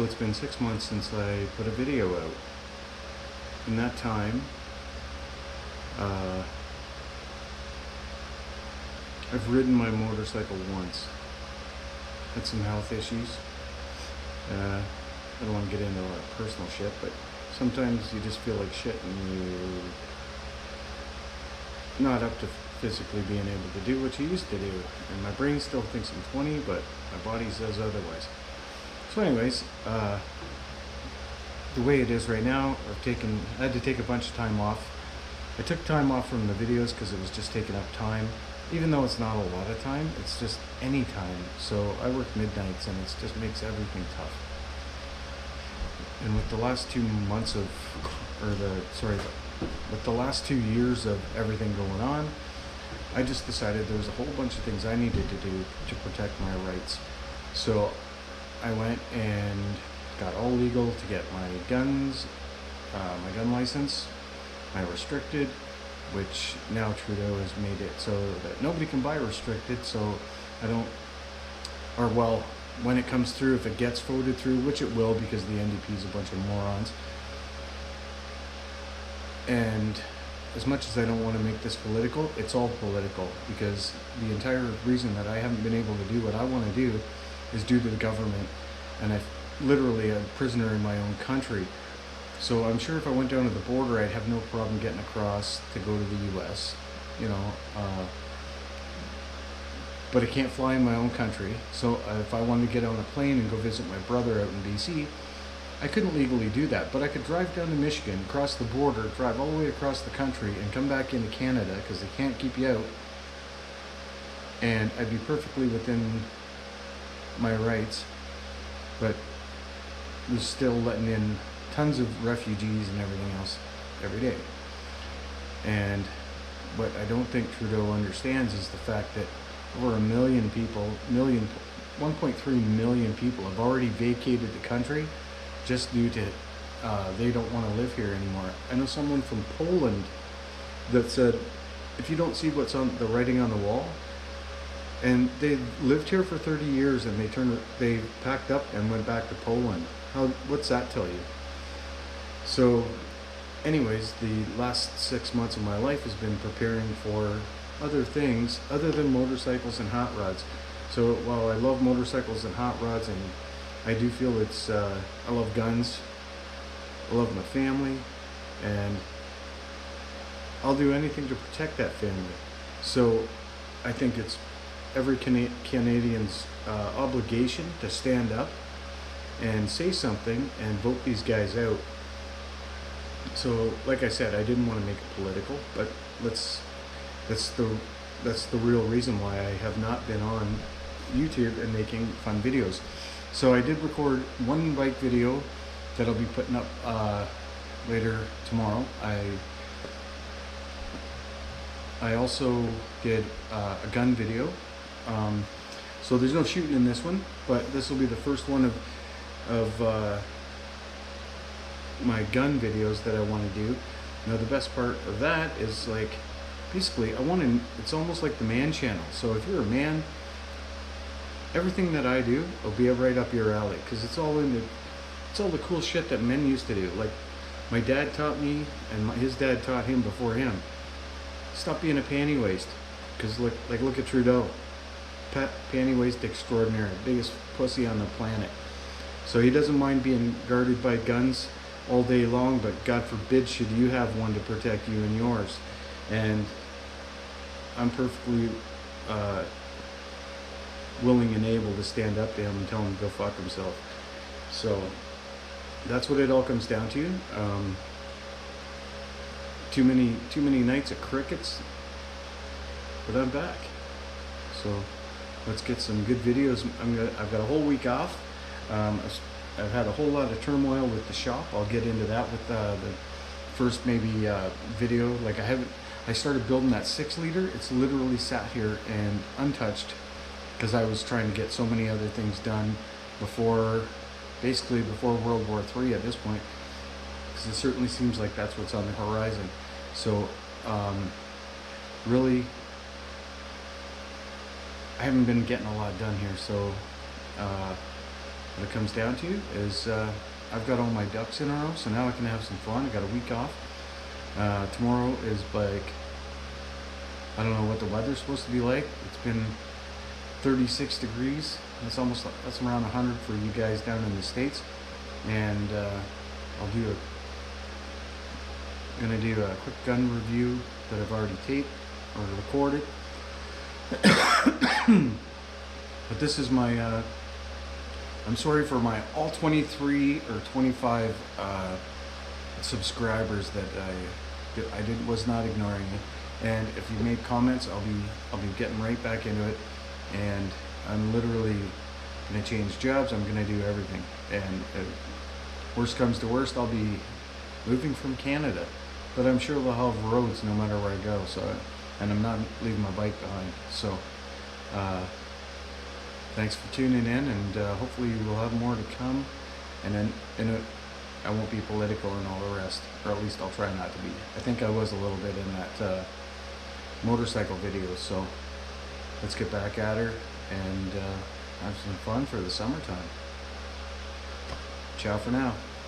So it's been 6 months since I put a video out. In that time, uh, I've ridden my motorcycle once. Had some health issues. I don't want to get into a lot of personal shit, but sometimes you just feel like shit and you're not up to physically being able to do what you used to do. And my brain still thinks I'm 20, but my body says otherwise. So anyways, the way it is right now, I had to take a bunch of time off. I took time off from the videos because it was just taking up time. Even though it's not a lot of time, it's just any time. So I work midnights and it just makes everything tough. And with the last 2 months of, with the last 2 years of everything going on, I just decided there was a whole bunch of things I needed to do to protect my rights. So I went and got all legal to get my guns, my gun license, my restricted, which now Trudeau has made it so that nobody can buy restricted, so I don't, or well, when it comes through, if it gets voted through, which it will because the NDP is a bunch of morons. And as much as I don't want to make this political, it's all political because the entire reason that I haven't been able to do what I want to do is due to the government, and I'm literally a prisoner in my own country. So I'm sure if I went down to the border, I'd have no problem getting across to go to the US, but I can't fly in my own country. So if I wanted to get on a plane and go visit my brother out in BC, I couldn't legally do that, but I could drive down to Michigan, cross the border, drive all the way across the country and come back into Canada because they can't keep you out. And I'd be perfectly within my rights, but we're still letting in tons of refugees and everything else every day. And what I don't think Trudeau understands is the fact that over 1 million people, 1.3 million people have already vacated the country just due to they don't want to live here anymore. I know someone from Poland that said, if you don't see what's on the writing on the wall, and they lived here for 30 years and they packed up and went back to Poland. What's that tell you? So anyways, the last 6 months of my life has been preparing for other things other than motorcycles and hot rods. So while I love motorcycles and hot rods, and I do feel I love guns, I love my family, and I'll do anything to protect that family. So I think it's every Canadian's obligation to stand up and say something and vote these guys out. So like I said, I didn't want to make it political, but that's the real reason why I have not been on YouTube and making fun videos. So I did record one bike video that I'll be putting up later tomorrow. I also did a gun video. So there's no shooting in this one, but this will be the first one of my gun videos that I want to do. Now the best part of that is, like, basically it's almost like the man channel. So if you're a man, everything that I do will be right up your alley, because it's all the cool shit that men used to do. Like my dad taught me, and his dad taught him before him. Stop being a panty waste, because look at Trudeau, panty waste extraordinary, biggest pussy on the planet. So he doesn't mind being guarded by guns all day long, but God forbid should you have one to protect you and yours. And I'm perfectly willing and able to stand up to him and tell him to go fuck himself. So that's what it all comes down to. Too many nights of crickets, but I'm back. So let's get some good videos. I've got a whole week off. I've had a whole lot of turmoil with the shop. I'll get into that with the first maybe video. Like I started building that 6-liter. It's literally sat here and untouched because I was trying to get so many other things done basically before World War III at this point, because it certainly seems like that's what's on the horizon. So really, I haven't been getting a lot done here. So what it comes down to is I've got all my ducks in a row, so now I can have some fun. I got a week off. Tomorrow is like, I don't know what the weather's supposed to be like. It's been 36 degrees. That's around 100 for you guys down in the States. And gonna do a quick gun review that I've already taped or recorded. But this is my I'm sorry for my all 23 or 25 subscribers that I was not ignoring you. And if you made comments, I'll be getting right back into it. And I'm literally gonna change jobs. I'm gonna do everything. And worst comes to worst, I'll be moving from Canada. But I'm sure they'll have roads no matter where I go. So, and I'm not leaving my bike behind. So, thanks for tuning in, and hopefully we'll have more to come. And then I won't be political and all the rest, or at least I'll try not to be. I think I was a little bit in that motorcycle video. So let's get back at her and have some fun for the summertime. Ciao for now.